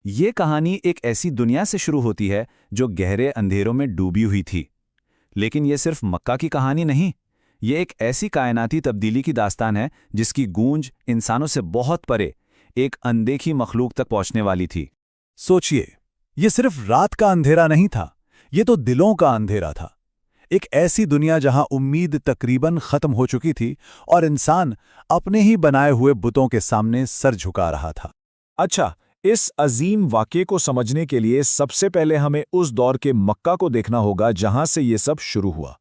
یہ کہانی ایک ایسی دنیا سے شروع ہوتی ہے جو گہرے اندھیروں میں ڈوبی ہوئی تھی۔ لیکن یہ صرف مکہ کی کہانی نہیں، یہ ایک ایسی کائناتی تبدیلی کی داستان ہے جس کی گونج انسانوں سے بہت پرے ایک اندیکھی مخلوق تک پہنچنے والی تھی۔ سوچئے، یہ صرف رات کا اندھیرا نہیں تھا، یہ تو دلوں کا اندھیرا تھا۔ ایک ایسی دنیا جہاں امید تقریباً ختم ہو چکی تھی اور انسان اپنے ہی بنائے ہوئے بتوں کے سامنے سر جھکا رہا تھا۔ اچھا، اس عظیم واقعے کو سمجھنے کے لیے سب سے پہلے ہمیں اس دور کے مکہ کو دیکھنا ہوگا جہاں سے یہ سب شروع ہوا۔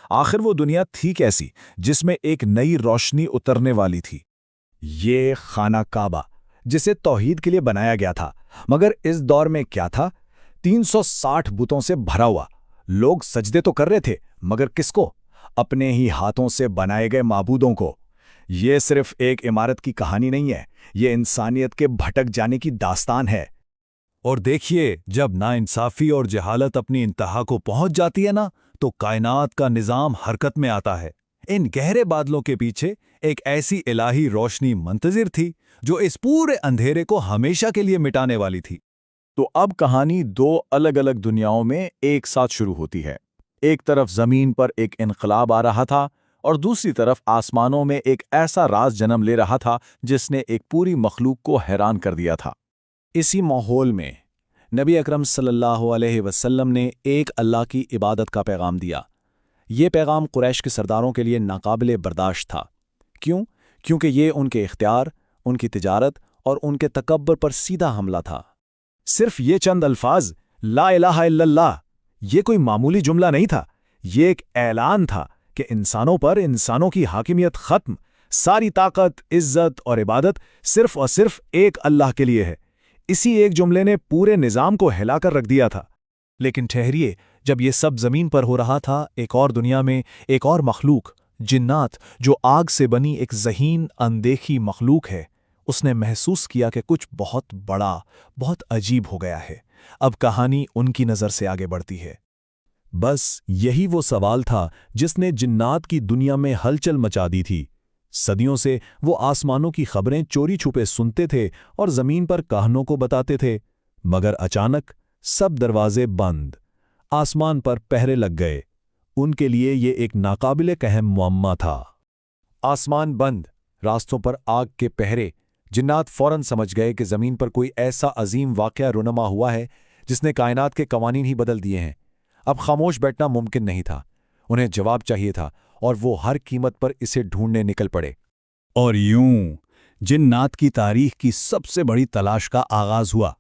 آخر وہ دنیا تھی کیسی جس میں ایک نئی روشنی اترنے والی تھی؟ یہ خانہ کعبہ جسے توحید کے لیے بنایا گیا تھا، مگر اس دور میں کیا تھا؟ 360 بتوں سے بھرا ہوا۔ لوگ سجدے تو کر رہے تھے، مگر کس کو؟ اپنے ہی ہاتھوں سے بنائے گئے معبودوں کو۔ یہ صرف ایک عمارت کی کہانی نہیں ہے، یہ انسانیت کے بھٹک جانے کی داستان ہے۔ اور دیکھیے، جب ناانصافی اور جہالت اپنی انتہا کو پہنچ جاتی ہے نا، تو کائنات کا نظام حرکت میں آتا ہے۔ ان گہرے بادلوں کے پیچھے ایک ایسی الہی روشنی منتظر تھی جو اس پورے اندھیرے کو ہمیشہ کے لیے مٹانے والی تھی۔ تو اب کہانی دو الگ الگ دنیاؤں میں ایک ساتھ شروع ہوتی ہے۔ ایک طرف زمین پر ایک انقلاب آ رہا تھا اور دوسری طرف آسمانوں میں ایک ایسا راز جنم لے رہا تھا جس نے ایک پوری مخلوق کو حیران کر دیا تھا۔ اسی ماحول میں نبی اکرم صلی اللہ علیہ وسلم نے ایک اللہ کی عبادت کا پیغام دیا۔ یہ پیغام قریش کے سرداروں کے لیے ناقابل برداشت تھا۔ کیوں؟ کیونکہ یہ ان کے اختیار، ان کی تجارت اور ان کے تکبر پر سیدھا حملہ تھا۔ صرف یہ چند الفاظ، لا الہ الا اللہ، یہ کوئی معمولی جملہ نہیں تھا، یہ ایک اعلان تھا کہ انسانوں پر انسانوں کی حاکمیت ختم، ساری طاقت، عزت اور عبادت صرف اور صرف ایک اللہ کے لیے ہے۔ اسی ایک جملے نے پورے نظام کو ہلا کر رکھ دیا تھا۔ لیکن ٹھہریے، جب یہ سب زمین پر ہو رہا تھا، ایک اور دنیا میں ایک اور مخلوق، جنات، جو آگ سے بنی ایک ذہین اندیکھی مخلوق ہے، اس نے محسوس کیا کہ کچھ بہت بڑا، بہت عجیب ہو گیا ہے۔ اب کہانی ان کی نظر سے آگے بڑھتی ہے۔ بس یہی وہ سوال تھا جس نے جنات کی دنیا میں ہلچل مچا دی تھی۔ صدیوں سے وہ آسمانوں کی خبریں چوری چھپے سنتے تھے اور زمین پر کاہنوں کو بتاتے تھے، مگر اچانک سب دروازے بند، آسمان پر پہرے لگ گئے۔ ان کے لیے یہ ایک ناقابل فہم معمہ تھا۔ آسمان بند، راستوں پر آگ کے پہرے۔ جنات فوراً سمجھ گئے کہ زمین پر کوئی ایسا عظیم واقعہ رونما ہوا ہے جس نے کائنات کے قوانین ہی بدل دیے ہیں۔ اب خاموش بیٹھنا ممکن نہیں تھا، انہیں جواب چاہیے تھا، اور وہ ہر قیمت پر اسے ڈھونڈنے نکل پڑے۔ اور یوں جنات کی تاریخ کی سب سے بڑی تلاش کا آغاز ہوا۔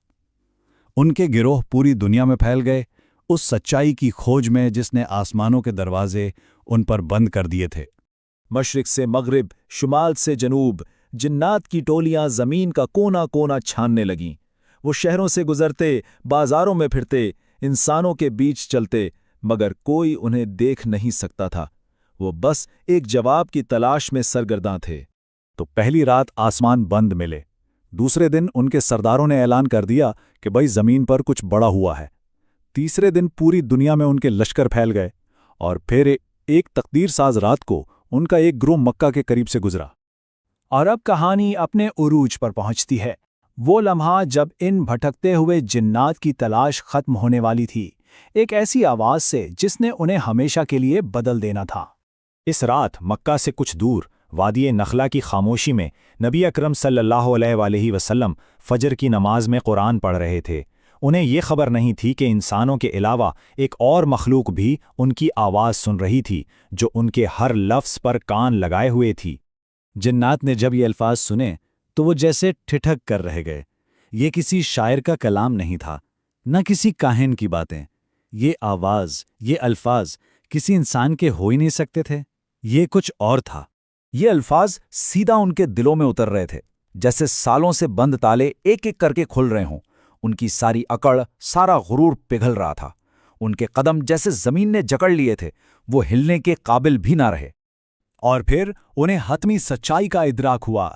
ان کے گروہ پوری دنیا میں پھیل گئے، اس سچائی کی کھوج میں جس نے آسمانوں کے دروازے ان پر بند کر دیے تھے۔ مشرق سے مغرب، شمال سے جنوب، جنات کی ٹولیاں زمین کا کونا کونا چھاننے لگیں۔ وہ شہروں سے گزرتے، بازاروں میں پھرتے، انسانوں کے بیچ چلتے، مگر کوئی انہیں دیکھ نہیں سکتا تھا۔ وہ بس ایک جواب کی تلاش میں سرگرداں تھے۔ تو پہلی رات آسمان بند ملے۔ دوسرے دن ان کے سرداروں نے اعلان کر دیا کہ بھائی زمین پر کچھ بڑا ہوا ہے۔ تیسرے دن پوری دنیا میں ان کے لشکر پھیل گئے، اور پھر ایک تقدیر ساز رات کو ان کا ایک گروہ مکہ کے قریب سے گزرا۔ اور اب کہانی اپنے عروج پر پہنچتی ہے۔ وہ لمحہ جب ان بھٹکتے ہوئے جنات کی تلاش ختم ہونے والی تھی، ایک ایسی آواز سے جس نے انہیں ہمیشہ کے لیے بدل دینا تھا۔ اس رات مکہ سے کچھ دور وادی نخلا کی خاموشی میں نبی اکرم صلی اللہ علیہ وآلہ وسلم فجر کی نماز میں قرآن پڑھ رہے تھے۔ انہیں یہ خبر نہیں تھی کہ انسانوں کے علاوہ ایک اور مخلوق بھی ان کی آواز سن رہی تھی، جو ان کے ہر لفظ پر کان لگائے ہوئے تھی۔ جنات نے جب یہ الفاظ سنے تو وہ جیسے ٹھٹک کر رہ گئے۔ یہ کسی شاعر کا کلام نہیں تھا، نہ کسی کاہن کی باتیں۔ یہ آواز، یہ الفاظ کسی انسان کے ہو ہی نہیں سکتے تھے۔ یہ کچھ اور تھا۔ یہ الفاظ سیدھا ان کے دلوں میں اتر رہے تھے، جیسے سالوں سے بند تالے ایک ایک کر کے کھل رہے ہوں۔ ان کی ساری اکڑ، سارا غرور پگھل رہا تھا۔ ان کے قدم جیسے زمین نے جکڑ لیے تھے، وہ ہلنے کے قابل بھی نہ رہے۔ اور پھر انہیں حتمی سچائی کا ادراک ہوا۔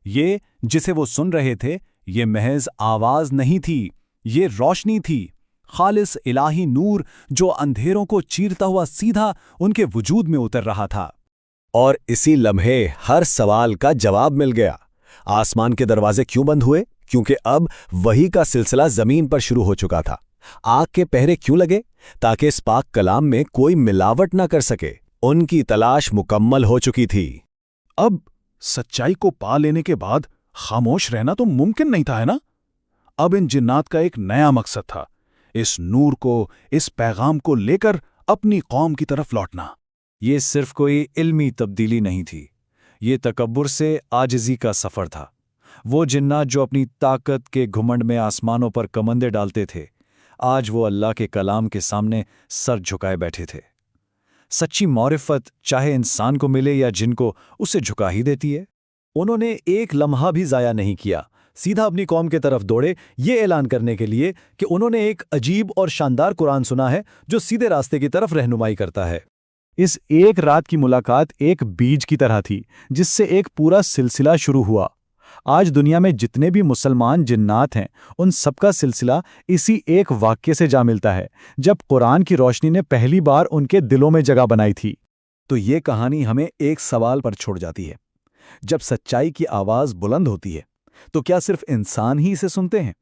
یہ جسے وہ سن رہے تھے، یہ محض آواز نہیں تھی، یہ روشنی تھی، خالص الہی نور جو اندھیروں کو چیرتا ہوا سیدھا ان کے وجود میں اتر رہا تھا۔ اور اسی لمحے ہر سوال کا جواب مل گیا۔ آسمان کے دروازے کیوں بند ہوئے؟ کیونکہ اب وحی کا سلسلہ زمین پر شروع ہو چکا تھا۔ آگ کے پہرے کیوں لگے؟ تاکہ اس پاک کلام میں کوئی ملاوٹ نہ کر سکے۔ ان کی تلاش مکمل ہو چکی تھی۔ اب سچائی کو پا لینے کے بعد خاموش رہنا تو ممکن نہیں تھا، ہے نا؟ اب ان جنات کا ایک نیا مقصد تھا، اس نور کو، اس پیغام کو لے کر اپنی قوم کی طرف لوٹنا۔ یہ صرف کوئی علمی تبدیلی نہیں تھی، یہ تکبر سے عاجزی کا سفر تھا۔ وہ جنات جو اپنی طاقت کے گھمنڈ میں آسمانوں پر کمندے ڈالتے تھے، آج وہ اللہ کے کلام کے سامنے سر جھکائے بیٹھے تھے۔ سچی معرفت چاہے انسان کو ملے یا جن کو، اسے جھکا ہی دیتی ہے۔ انہوں نے ایک لمحہ بھی ضائع نہیں کیا، سیدھا اپنی قوم کی طرف دوڑے یہ اعلان کرنے کے لیے کہ انہوں نے ایک عجیب اور شاندار قرآن سنا ہے جو سیدھے راستے کی طرف رہنمائی کرتا ہے۔ اس ایک رات کی ملاقات ایک بیج کی طرح تھی جس سے ایک پورا سلسلہ شروع ہوا۔ آج دنیا میں جتنے بھی مسلمان جنات ہیں ان سب کا سلسلہ اسی ایک واقعے سے جا ملتا ہے، جب قرآن کی روشنی نے پہلی بار ان کے دلوں میں جگہ بنائی تھی۔ تو یہ کہانی ہمیں ایک سوال پر چھوڑ جاتی ہے، جب سچائی کی آواز بلند ہوتی ہے تو کیا صرف انسان ہی اسے سنتے ہیں،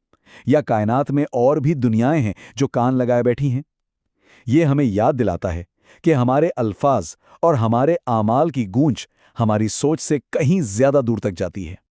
یا کائنات میں اور بھی دنیایں ہیں جو کان لگائے بیٹھی ہیں؟ یہ ہمیں یاد دلاتا ہے کہ ہمارے الفاظ اور ہمارے اعمال کی گونج ہماری سوچ سے کہیں زیادہ دور تک جاتی ہے۔